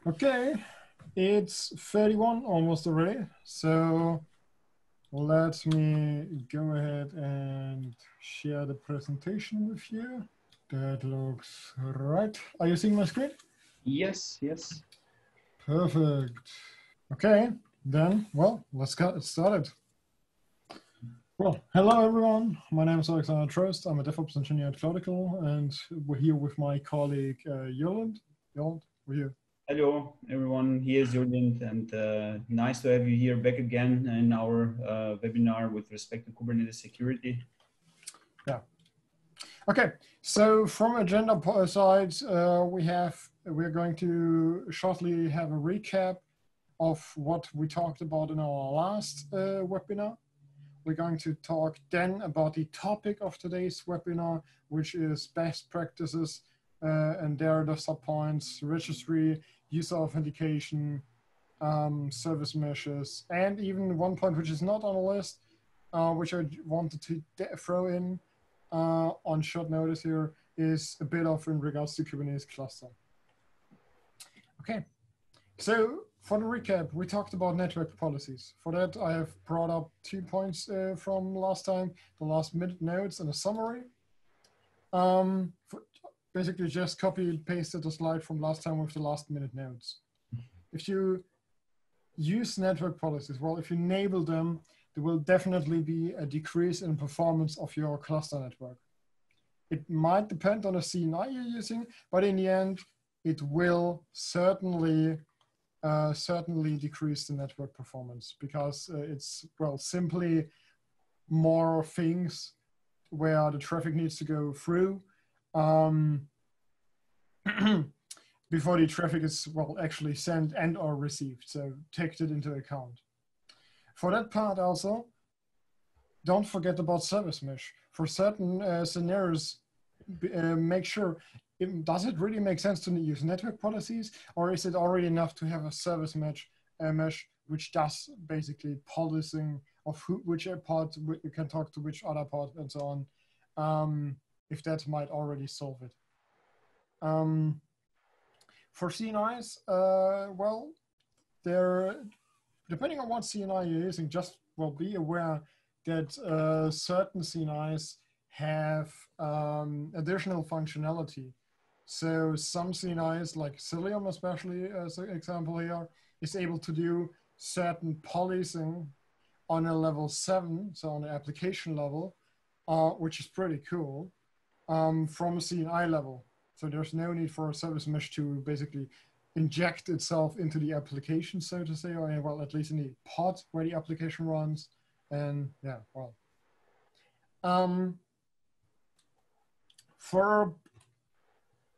Okay, it's 31 almost already. So let me go ahead and share the presentation with you. That looks right. Are you seeing my screen? Yes, yes. Perfect. Okay, then, well, let's get started. Well, hello everyone. My name is Alexander Trost. I'm a DevOps engineer at Cloudical, and we're here with my colleague Joland. Joland, we're here. Hello, everyone. Here's Julian, and nice to have you here back again in our webinar with respect to Kubernetes security. Yeah. Okay. So from agenda side, we're going to shortly have a recap of what we talked about in our last webinar. We're going to talk then about the topic of today's webinar, which is best practices, and there are the subpoints: registry, user authentication, service meshes, and even one point which is not on the list, which I wanted to throw in on short notice here, is a bit of in regards to Kubernetes cluster. Okay, so for the recap, we talked about network policies. For that, I have brought up 2 points from last time, the last minute notes and a summary. Basically just copy and pasted the slide from last time with the last minute notes. If you use network policies, well, if you enable them, there will definitely be a decrease in performance of your cluster network. It might depend on the CNI you're using, but in the end, it will certainly decrease the network performance because it's, well, simply more things where the traffic needs to go through before the traffic is, well, actually sent and or received. So take it into account. For that part also, don't forget about service mesh. For certain scenarios, make sure, does it really make sense to use network policies, or is it already enough to have a service mesh which does basically policing of which part you can talk to which other part and so on, if that might already solve it. For CNIs, well, depending on what CNI you're using, just, well, be aware that certain CNIs have additional functionality. So some CNIs, like Cilium especially as an example here, is able to do certain policing on a level 7, so on the application level, which is pretty cool, from a CNI level. So there's no need for a service mesh to basically inject itself into the application, so to say, or, well, at least in the pod where the application runs. And yeah, well. For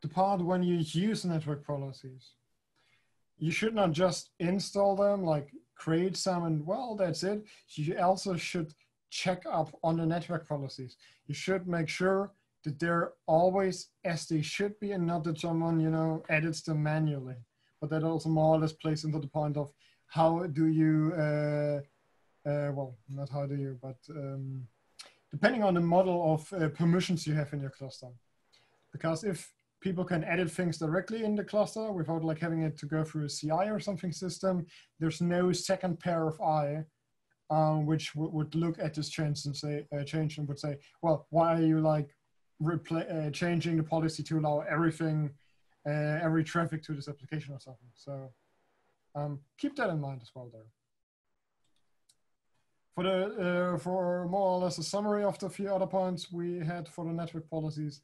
the part when you use network policies, you should not just install them, like create some and, well, that's it. You also should check up on the network policies. You should make sure that they're always as they should be, and not that someone, you know, edits them manually. But that also more or less plays into the point of how do you, well, not how do you, but depending on the model of permissions you have in your cluster. Because if people can edit things directly in the cluster without like having it to go through a CI or something system, there's no second pair of eye which would look at this change and say, would say, well, why are you like changing the policy to allow everything, every traffic to this application or something. So keep that in mind as well there. For more or less a summary of the few other points we had for the network policies,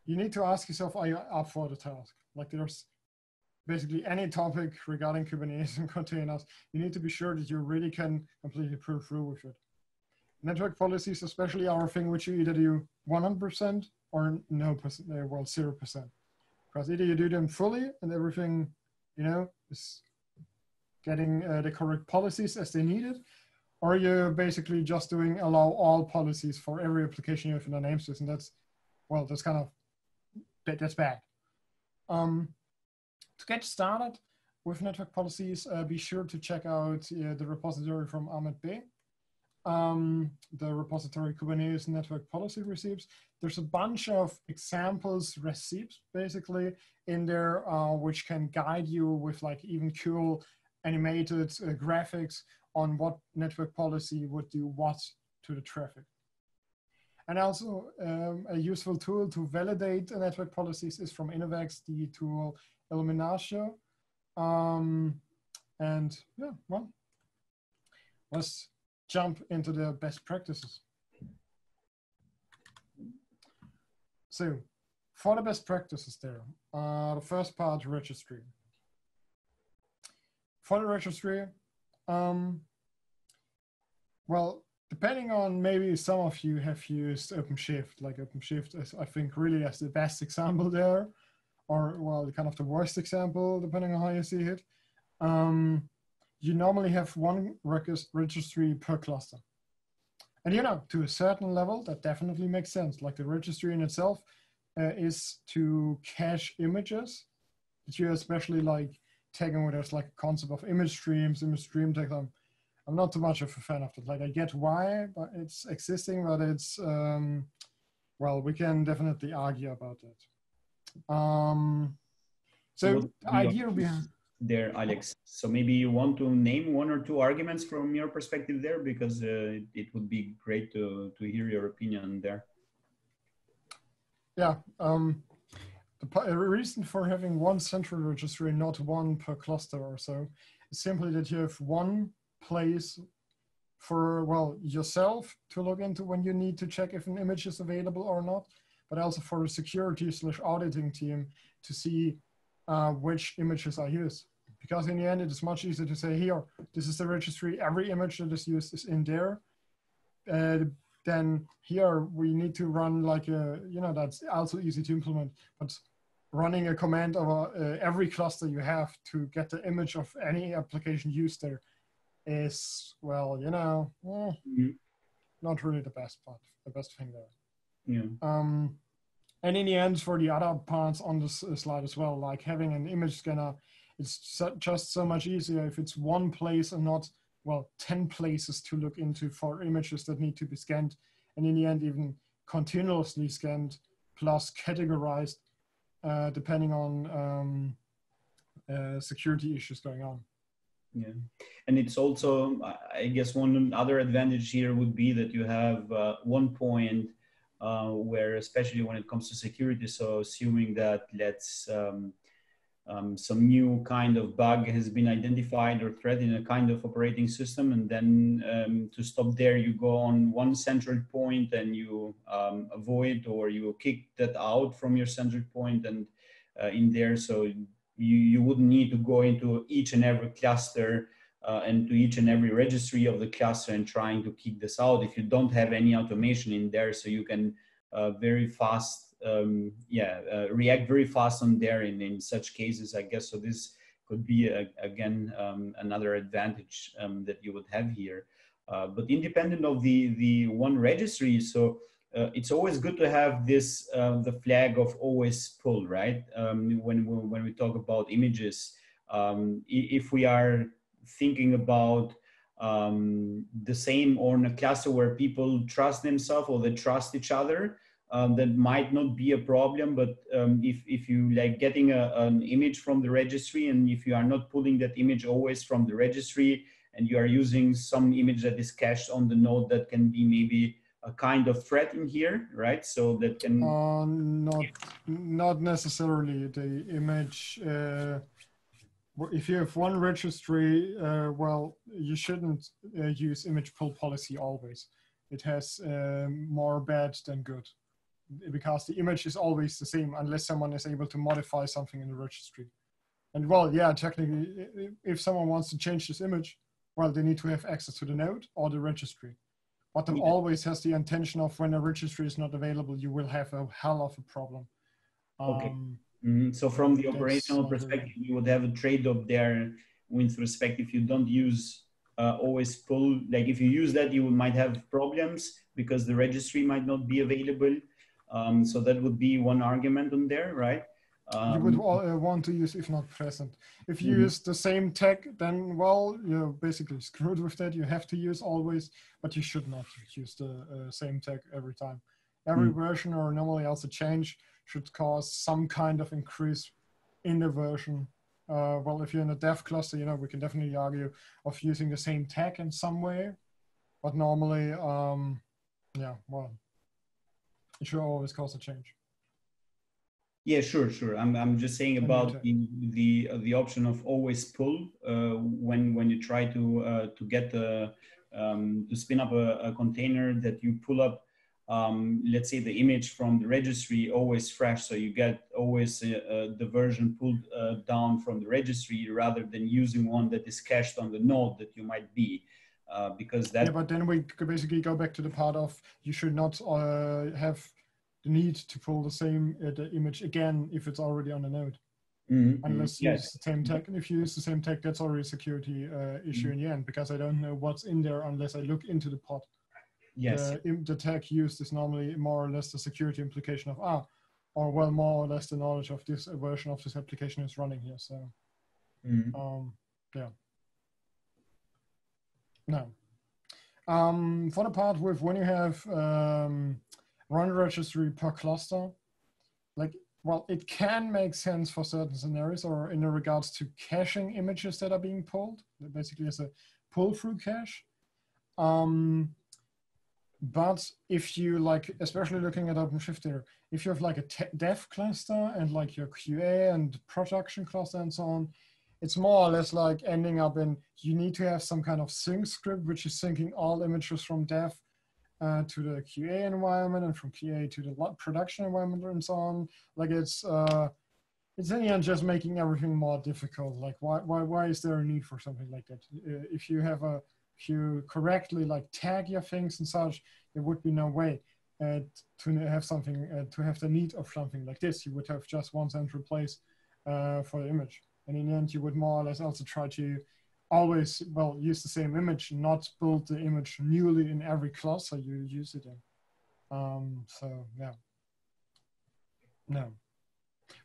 you need to ask yourself, are you up for the task? Like there's basically any topic regarding Kubernetes and containers, you need to be sure that you really can completely pull through with it. Network policies especially are a thing which you either do 100% or no percent, well, 0%. Because either you do them fully and everything, you know, is getting the correct policies as they needed, or you're basically just doing allow all policies for every application you have in the namespace, and that's, well, that's kind of, that's bad. To get started with network policies, be sure to check out the repository from Ahmed Bey, the repository Kubernetes Network Policy Receipts. there's a bunch of examples, recipes basically in there, which can guide you with like even cool animated graphics on what network policy would do what to the traffic. And also a useful tool to validate network policies is from Innovex, the tool Illuminatio. And yeah, well, let's jump into the best practices. So for the best practices there, the first part, registry. For the registry, well, depending on, maybe some of you have used OpenShift, like OpenShift is, I think, really as the best example there, or well, kind of the worst example, depending on how you see it. You normally have one registry per cluster. And you know, to a certain level, that definitely makes sense. Like the registry in itself is to cache images that you're especially like tagging with us, like a concept of image streams, image stream tag. I'm not too much of a fan of that. Like I get why, but it's existing, but it's, well, we can definitely argue about it. So the idea behind there, Alex. So maybe you want to name one or two arguments from your perspective there, because it would be great to hear your opinion there. Yeah, the reason for having one central registry, not one per cluster or so, is simply that you have one place for, well, yourself to log into when you need to check if an image is available or not, but also for the security/auditing team to see which images are used. Because in the end, it is much easier to say, here, this is the registry, every image that is used is in there. Then here we need to run like a, you know, that's also easy to implement, but running a command over every cluster you have to get the image of any application used there is, well, you know, not really the best part, the best thing there. Yeah. And in the end, for the other parts on this slide as well, like having an image scanner, it's just so much easier if it's one place and not, well, 10 places to look into for images that need to be scanned. And in the end, even continuously scanned plus categorized, depending on security issues going on. Yeah, and it's also, I guess, one other advantage here would be that you have one point where, especially when it comes to security, so assuming that some new kind of bug has been identified or threat in a kind of operating system, and then to stop there, you go on one central point and you avoid, or you kick that out from your central point and in there. So you wouldn't need to go into each and every cluster and to each and every registry of the cluster and trying to kick this out if you don't have any automation in there. So you can very fast react very fast on there in such cases, I guess. So this could be again another advantage that you would have here. But independent of the one registry, so it's always good to have this the flag of always pull, right? When we talk about images, if we are thinking about the same, or in a cluster where people trust themselves or they trust each other, that might not be a problem. But if you like getting an image from the registry, and if you are not pulling that image always from the registry, and you are using some image that is cached on the node, that can be maybe a kind of threat in here, right? So that can not necessarily the image. If you have one registry, well, you shouldn't use image pull policy always. It has more bad than good, because the image is always the same unless someone is able to modify something in the registry. And well, yeah, technically, if someone wants to change this image, well, they need to have access to the node or the registry. But that always has the intention of, when a registry is not available, you will have a hell of a problem. Okay. So from the operational perspective, you would have a trade-off there with respect, if you don't use always pull, like if you use that, you might have problems because the registry might not be available. So that would be one argument on there, right? You would want to use if not present. If you use the same tag, then, well, you're basically screwed with that. You have to use always, but you should not use the same tag every time. every version or normally also change should cause some kind of increase in the version. Well, if you're in a dev cluster, we can definitely argue of using the same tag in some way, but normally, yeah, well, it should always cause a change. Yeah, sure. I'm just saying about the option of always pull when you try to get to spin up a container, that you pull up, let's say, the image from the registry always fresh, so you get always the version pulled down from the registry, rather than using one that is cached on the node that you might be, because that. Yeah, but then we could basically go back to the part of you should not have the need to pull the same the image again if it's already on the node, unless you use the same tag. And if you use the same tag, that's already a security issue in the end, because I don't know what's in there unless I look into the pod. Yes. The tag used is normally more or less the security implication of or well, more or less the knowledge of this version of this application is running here. So yeah. No. For the part with when you have run registry per cluster, well, it can make sense for certain scenarios, or in regards to caching images that are being pulled, basically as a pull-through cache. But if you especially looking at OpenShift there, if you have a dev cluster and your QA and production cluster and so on, it's more or less ending up in, you need to have some kind of sync script, which is syncing all images from dev to the QA environment, and from QA to the production environment and so on. It's in the end just making everything more difficult. Why is there a need for something like that? If you correctly tag your things and such, there would be no way to have something, to have the need of something like this. You would have just one central place for the image. And in the end, you would more or less also try to always, well, use the same image, not build the image newly in every cluster you use it in. So yeah, no.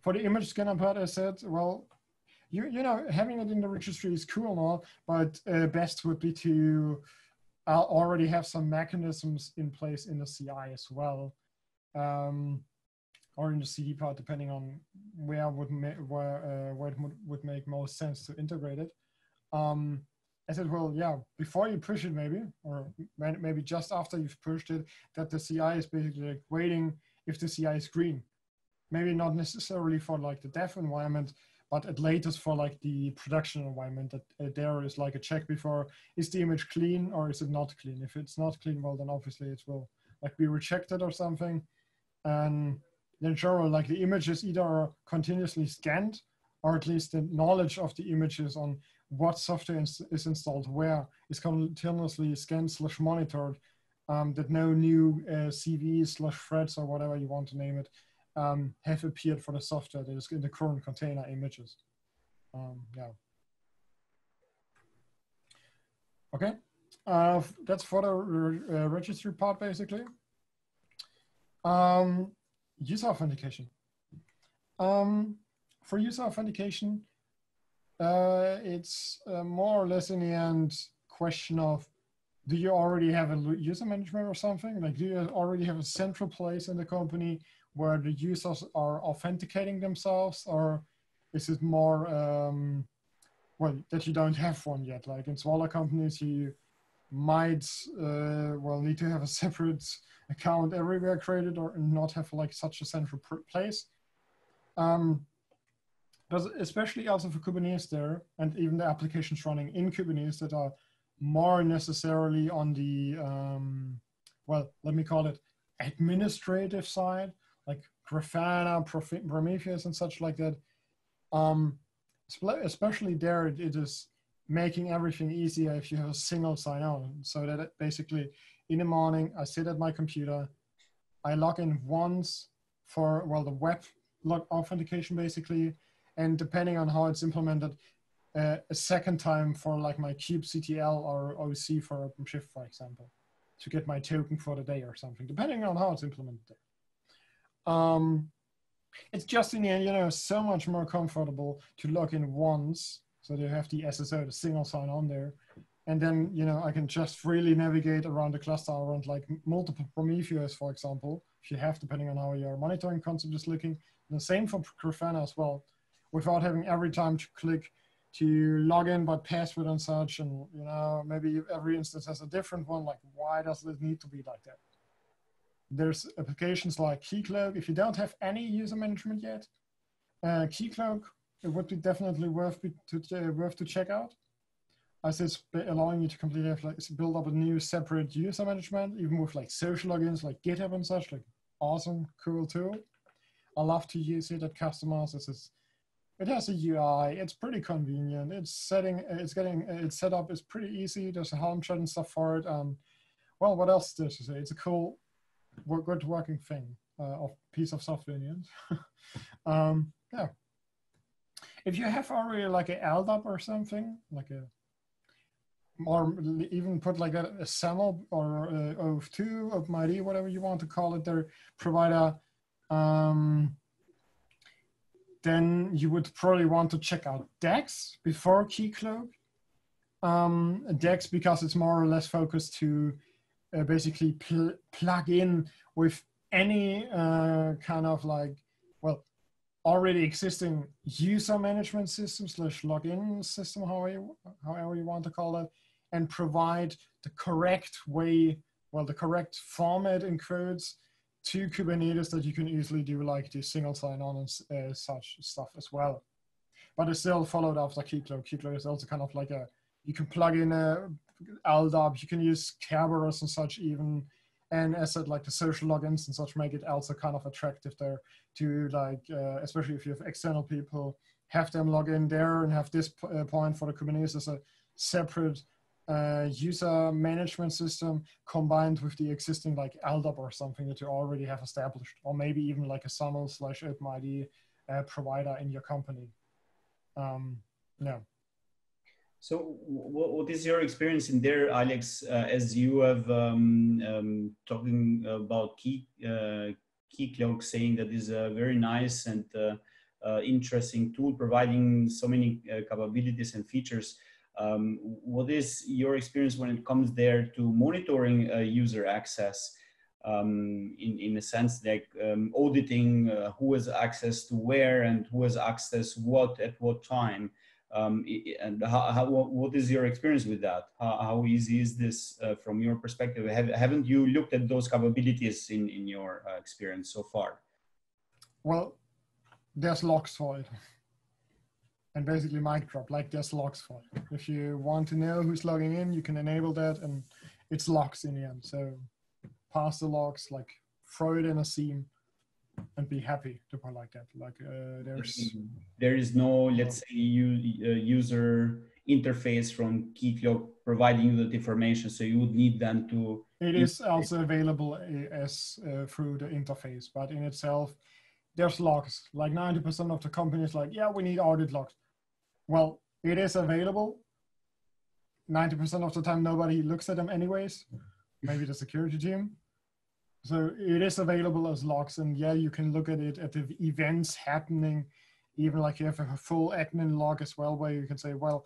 For the image scanner part, I said, well, having it in the registry is cool and all, but best would be to already have some mechanisms in place in the CI as well, or in the CD part, depending on where it would make most sense to integrate it. I said, well, yeah, before you push it maybe, or maybe just after you've pushed it, that the CI is basically waiting if the CI is green. Maybe not necessarily for the dev environment, but at latest for the production environment, that there is a check before, is the image clean or is it not clean? If it's not clean, well, then obviously it will be rejected or something. And then sure, the image is either continuously scanned, or at least the knowledge of the images on what software is installed where is continuously scanned / monitored, that no new CVs / threads or whatever you want to name it have appeared for the software that is in the current container images. Yeah. Okay, that's for the registry part basically. User authentication. For user authentication, it's more or less in the end question of, do you already have a user management or something? Do you already have a central place in the company where the users are authenticating themselves, or is it more, well, that you don't have one yet? In smaller companies, you might, well, need to have a separate account everywhere created, or not have such a central place. But especially also for Kubernetes there, and even the applications running in Kubernetes that are more necessarily on the, well, let me call it administrative side, like Grafana, Prometheus and such like that. Especially there, it is making everything easier if you have a single sign-on. So that basically in the morning, I sit at my computer, I log in once for, well, the web log authentication basically, and depending on how it's implemented, a second time for my kubectl or OC for OpenShift, for example, to get my token for the day or something, depending on how it's implemented there. It's just in the end, so much more comfortable to log in once, so you have the SSO, the single sign-on there, And then, you know, I can just freely navigate around the cluster around like multiple Prometheus, for example, if you have, depending on how your monitoring concept is looking. And the same for Grafana as well, without having every time to click to log in by password and such. And, you know, maybe every instance has a different one. Like, why does it need to be like that? There's applications like Keycloak. If you don't have any user management yet, Keycloak, it would be definitely worth to check out, as it's allowing you to completely like build up a new separate user management, even with like social logins like GitHub and such. Like, awesome, cool tool. I love to use it at customers. It has a UI. It's pretty convenient. Its setup is pretty easy. There's a Helm chart and stuff for it. Well, what else is there to say? It's a cool, good working thing, of piece of software in the end. Yeah. If you have already like a LDAP or something, like or even put like a SAML or OAuth2, OpenID, whatever you want to call it, their provider, then you would probably want to check out DEX before Keycloak. DEX, because it's more or less focused to basically plug in with any kind of like, well, already existing user management system / login system, however you want to call it, and provide the correct way, well, the correct format in quotes to Kubernetes that you can easily do like the single sign-on and such stuff as well. But it's still followed after Keycloak. Keycloak is also kind of like you can plug in a LDAP, you can use Kerberos and such even, and as said, like the social logins and such make it also kind of attractive there to like, especially if you have external people, have them log in there and have this point for the Kubernetes as a separate user management system combined with the existing like LDAP or something that you already have established, or maybe even like a SAML / OpenID provider in your company. Yeah. So what is your experience in there, Alex, as you have talking about Keycloak, saying that is a very nice and interesting tool, providing so many capabilities and features. What is your experience when it comes there to monitoring user access, in a sense like auditing who has access to where and who has access what at what time? And what is your experience with that? How easy is this from your perspective? Haven't you looked at those capabilities in your experience so far? Well, there's logs for it. And basically mic drop, like there's logs for it. If you want to know who's logging in, you can enable that and it's logs in the end. So pass the logs, like throw it in a seam and be happy to put like that. Like there is no, let's say, user interface from Keycloak providing you that information. So you would need them to. It is also available as through the interface, but in itself, there's logs. Like 90% of the companies like, yeah, we need audit logs. Well, it is available. 90% of the time, nobody looks at them anyways. Maybe the security team. So it is available as logs, and yeah, you can look at it at the events happening. Even like you have a full admin log as well, where you can say, well,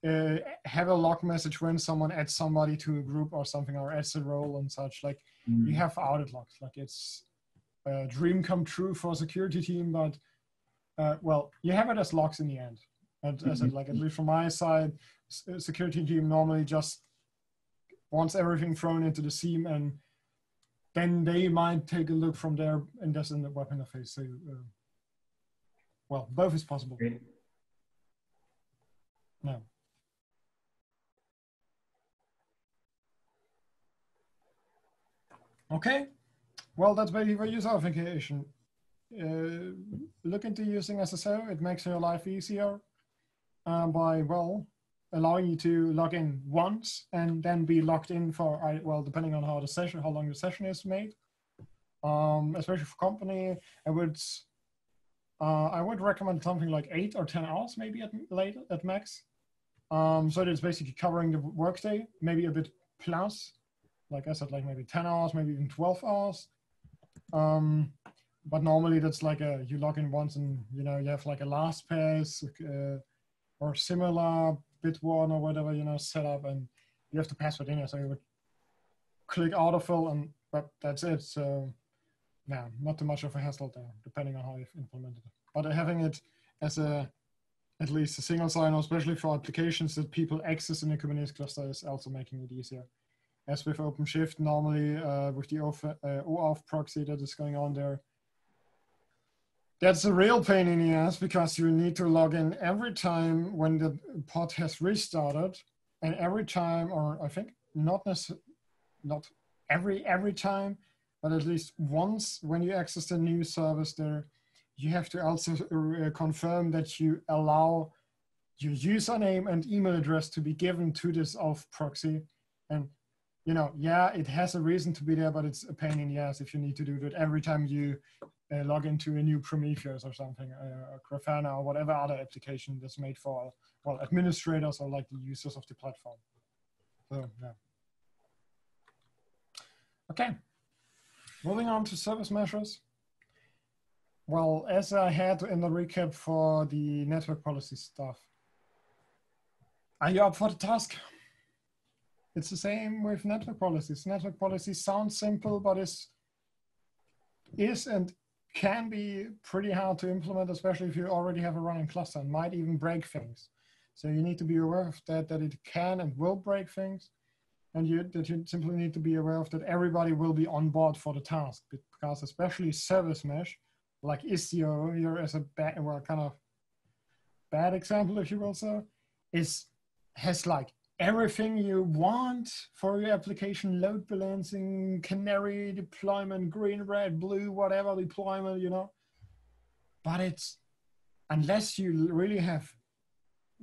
have a log message when someone adds somebody to a group or something, or adds a role and such. Like you have audit logs. Like it's a dream come true for a security team, but well, you have it as logs in the end. And as I said, like at least from my side, security team normally just wants everything thrown into the seam, and then they might take a look from there and just in the web interface. So, well, both is possible. Great. No. Okay. Well, that's basically for user authentication. Look into using SSO. It makes your life easier by, well, allowing you to log in once and then be logged in for, well, depending on how long the session is made. Especially for company, I would recommend something like 8 or 10 hours, maybe at max. So that it's basically covering the workday, maybe a bit plus. Like I said, like maybe 10 hours, maybe even 12 hours. But normally that's like you log in once and you have like a LastPass or similar bit1 or whatever, you know, set up, and you have the password in it. So you would click autofill, and but that's it. So yeah, not too much of a hassle there, depending on how you've implemented it. But having it as at least a single sign-on, especially for applications that people access in the Kubernetes cluster, is also making it easier. As with OpenShift, normally with the OAuth proxy that is going on there, that's a real pain in the ass, because you need to log in every time when the pod has restarted, and every time, or I think not every time, but at least once when you access the new service there, you have to also confirm that you allow your username and email address to be given to this auth proxy. And you know, yeah, it has a reason to be there, but it's a pain in the ass if you need to do that every time you log into a new Prometheus or something, or Grafana or whatever other application that's made for, well, administrators or like the users of the platform. So, yeah. Okay, moving on to service measures. Well, as I had in the recap for the network policy stuff, are you up for the task? It's the same with network policies. Network policies sound simple, but is and can be pretty hard to implement, especially if you already have a running cluster, and might even break things. So you need to be aware of that it can and will break things, and that you simply need to be aware of that everybody will be on board for the task, because especially service mesh, like Istio here as a kind of bad example, if you will, so has like everything you want for your application: load balancing, canary deployment, green, red, blue, whatever deployment, you know. But it's, unless you really have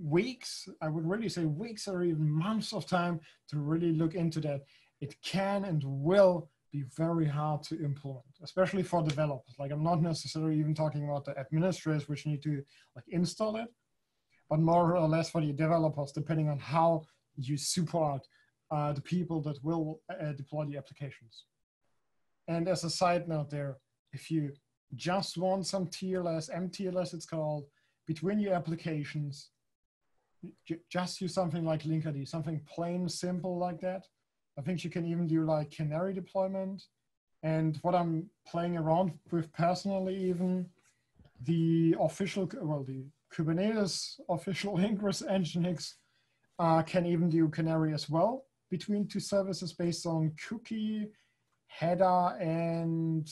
weeks, I would really say weeks or even months of time to really look into that, it can and will be very hard to implement, especially for developers. Like, I'm not necessarily even talking about the administrators, which need to like install it, but more or less for the developers, depending on how you support the people that will deploy the applications. And as a side note there, if you just want some TLS, MTLS it's called, between your applications, just use something like Linkerd, something plain simple like that. I think you can even do like canary deployment. And what I'm playing around with personally, even the official, well, the Kubernetes official Ingress Nginx can even do canary as well between two services based on cookie, header, and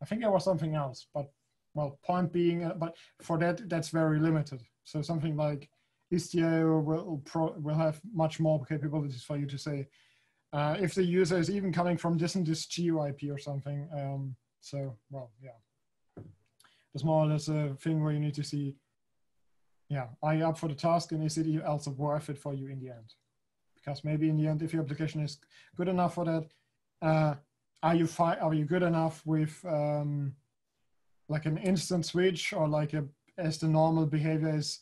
I think there was something else, but well, point being, but for that, that's very limited. So something like Istio will have much more capabilities for you to say, if the user is even coming from this and this GUIP or something. So, well, yeah. It's more or less a thing where you need to see, yeah, are you up for the task, and is it also worth it for you in the end? Because maybe in the end, if your application is good enough for that, are you good enough with like an instant switch, or like as the normal behavior is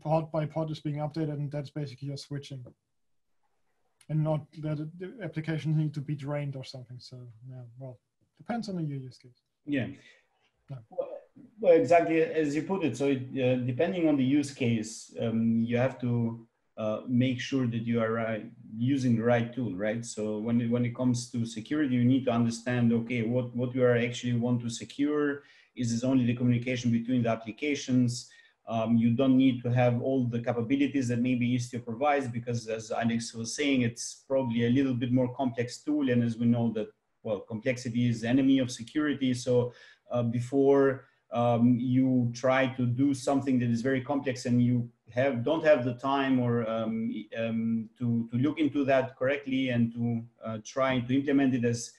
pod by pod is being updated, and that's basically your switching, and not that the applications need to be drained or something. So yeah, well, depends on the use case. Yeah. No. Well, exactly as you put it. So depending on the use case, you have to make sure that you are using the right tool, right? So when it comes to security, you need to understand, okay, what you are actually want to secure. Is this only the communication between the applications? You don't need to have all the capabilities that maybe Istio provides, because as Alex was saying, it's probably a little bit more complex tool. And as we know that, well, complexity is the enemy of security. So before you try to do something that is very complex and you don't have the time or to look into that correctly and to try to implement it as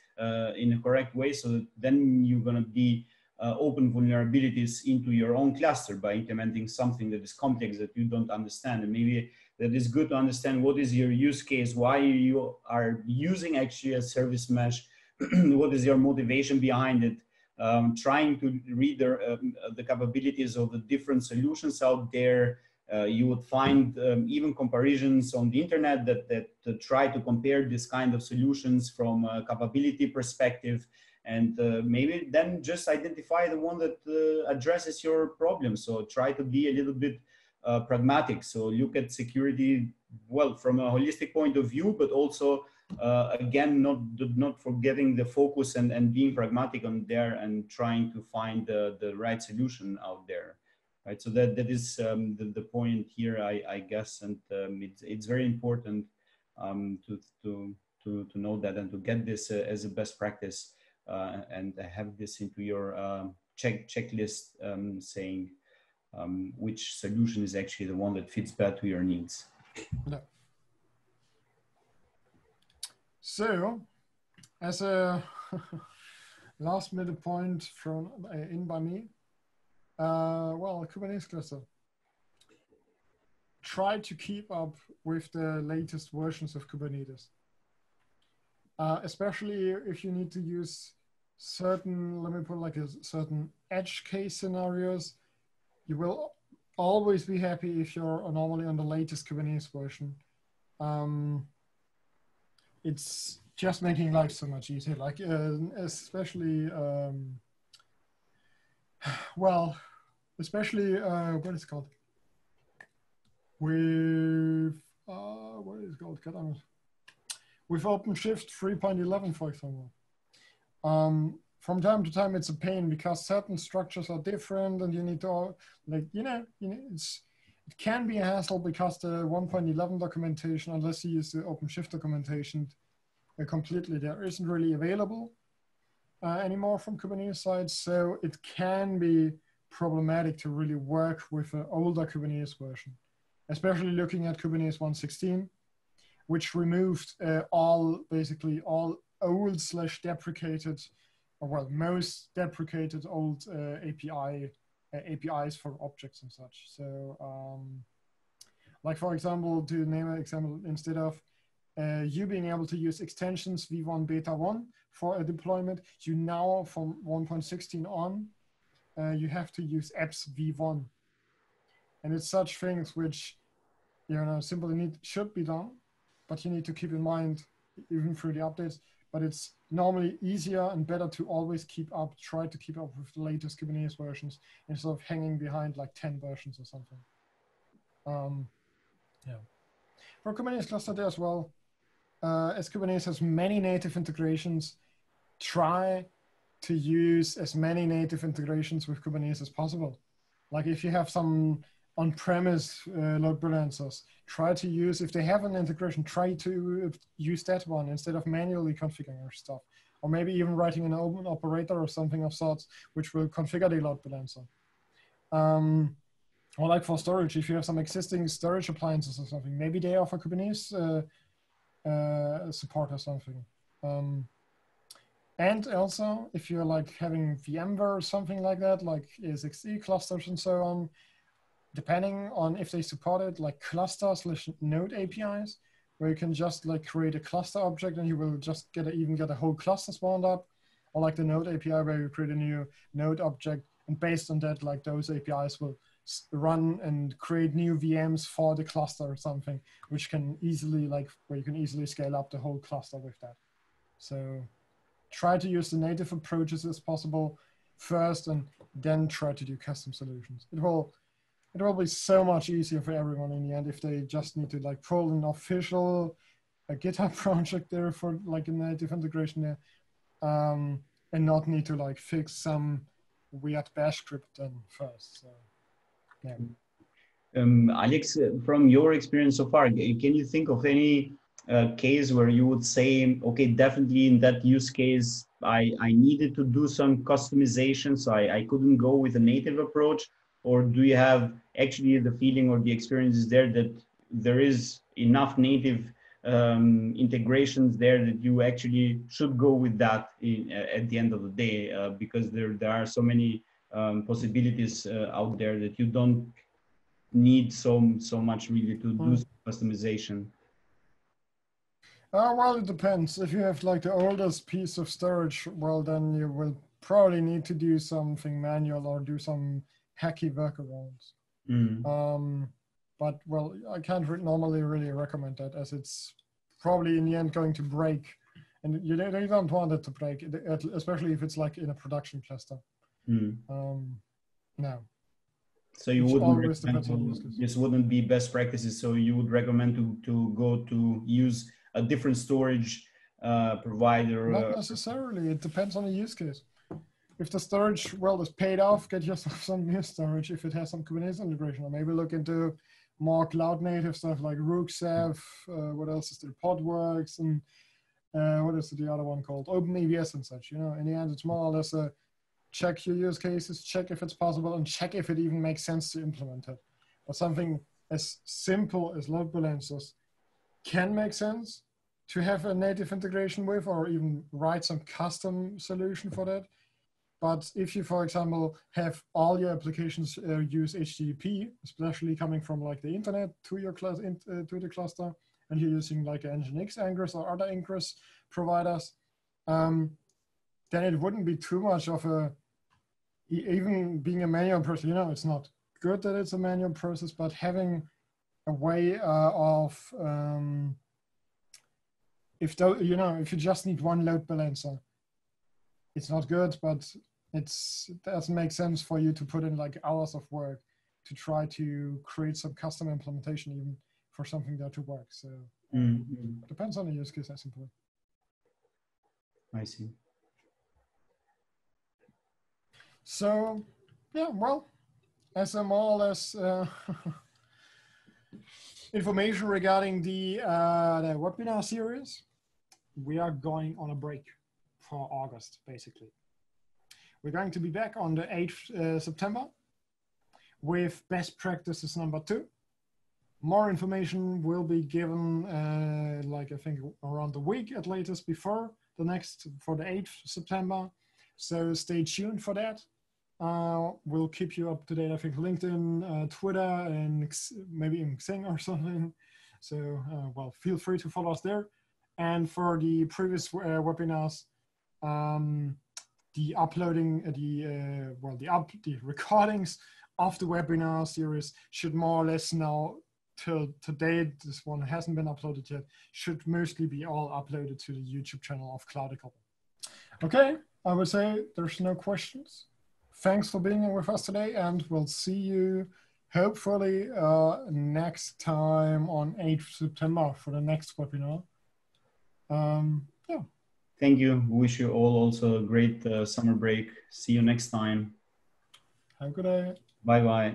in a correct way, so that then you're going to be open vulnerabilities into your own cluster by implementing something that is complex that you don't understand. And maybe that is good to understand what is your use case, why you are using actually a service mesh, what is your motivation behind it, trying to read the capabilities of the different solutions out there. You would find even comparisons on the internet that try to compare this kind of solutions from a capability perspective. And maybe then just identify the one that addresses your problem. So try to be a little bit pragmatic. So look at security, well, from a holistic point of view, but also again, not forgetting the focus and being pragmatic on there and trying to find the right solution out there, right? So that is the point here, I guess, and it's very important to know that and to get this as a best practice and have this into your checklist, saying which solution is actually the one that fits better to your needs. Yeah. So, as a last minute point from in by me, well, Kubernetes cluster. Try to keep up with the latest versions of Kubernetes, especially if you need to use certain, let me put like a certain edge case scenarios. You will always be happy if you're normally on the latest Kubernetes version. It's just making life so much easier, like especially, well, especially, what is it called? With, what is it called? God damn it. With OpenShift 3.11, for example. From time to time, it's a pain because certain structures are different and you need to, like, it can be a hassle because the 1.11 documentation, unless you use the OpenShift documentation completely, there isn't really available anymore from Kubernetes side. So it can be problematic to really work with an older Kubernetes version, especially looking at Kubernetes 1.16, which removed basically all old / deprecated, or well, most deprecated old APIs for objects and such. So, like for example, to name an example, instead of you being able to use extensions v1 beta 1 for a deployment, you now from 1.16 on, you have to use apps v1, and it's such things which simply should be done, but you need to keep in mind even through the updates. But it's normally easier and better to always try to keep up with the latest Kubernetes versions instead of hanging behind like 10 versions or something. Yeah. For Kubernetes cluster there as well, as Kubernetes has many native integrations, try to use as many native integrations with Kubernetes as possible. Like if you have some on-premise load balancers, try to use, if they have an integration, try to use that one instead of manually configuring your stuff. Or maybe even writing an open operator or something of sorts, which will configure the load balancer. Or like for storage, if you have some existing storage appliances or something, maybe they offer Kubernetes support or something. And also, if you're like having VMware or something like that, like ESXi clusters and so on, depending on if they support it, like cluster/node APIs, where you can just like create a cluster object and you will just even get a whole cluster spawned up, or like the node API where you create a new node object, and based on that, like those APIs will run and create new VMs for the cluster or something, which can easily where you can easily scale up the whole cluster with that. So try to use the native approaches as possible first, and then try to do custom solutions. It will be so much easier for everyone in the end if they just need to like pull an official GitHub project there for like a native integration there, and not need to like fix some weird bash script then first. So, yeah. Alex, from your experience so far, can you think of any case where you would say, okay, definitely in that use case, I needed to do some customization, so I couldn't go with a native approach? Or do you have actually the feeling or the experiences there that there is enough native integrations there that you actually should go with that at the end of the day, because there are so many possibilities out there that you don't need so much really to do customization? Well, it depends. If you have like the oldest piece of storage, well, then you will probably need to do something manual or do some hacky workarounds. But well, I can't normally really recommend that, as it's probably in the end going to break, and you don't want it to break, especially if it's like in a production cluster. No. So you Which wouldn't always depends on the use recommend, case. this wouldn't be best practices. So you would recommend to go to use a different storage provider? Not necessarily. It depends on the use case. If the storage, well, is paid off, get yourself some new storage if it has some Kubernetes integration, or maybe look into more cloud native stuff like Rooksev, what else is there, Podworks, and what is the other one called? OpenEVS and such. You know, in the end, it's more or less a check your use cases, check if it's possible, and check if it even makes sense to implement it. But something as simple as load balancers can make sense to have a native integration with, or even write some custom solution for that. But if you, for example, have all your applications use HTTP, especially coming from like the internet to your to the cluster, and you're using like Nginx ingress or other ingress providers, then it wouldn't be too much of a, even being a manual process, you know, it's not good that it's a manual process, but having a way of, if you just need one load balancer, it's not good, but it doesn't make sense for you to put in like hours of work to try to create some custom implementation even for something that to work. So depends on the use case, simply. I see. So yeah, well, as a more or less information regarding the webinar series, we are going on a break for August, basically. We're going to be back on the 8th September with best practices number 2. More information will be given, like I think around the week at latest before the next, for the 8th September. So stay tuned for that. We'll keep you up to date. I think LinkedIn, Twitter, and maybe in Xing or something. So, well, feel free to follow us there. And for the previous webinars, the uploading, the recordings of the webinar series should more or less now, till today, this one hasn't been uploaded yet, should mostly be all uploaded to the YouTube channel of Cloudical. Okay, I would say there's no questions. Thanks for being here with us today, and we'll see you hopefully next time on 8th September for the next webinar. Yeah. Thank you. Wish you all also a great summer break. See you next time. Have a good day. Bye-bye.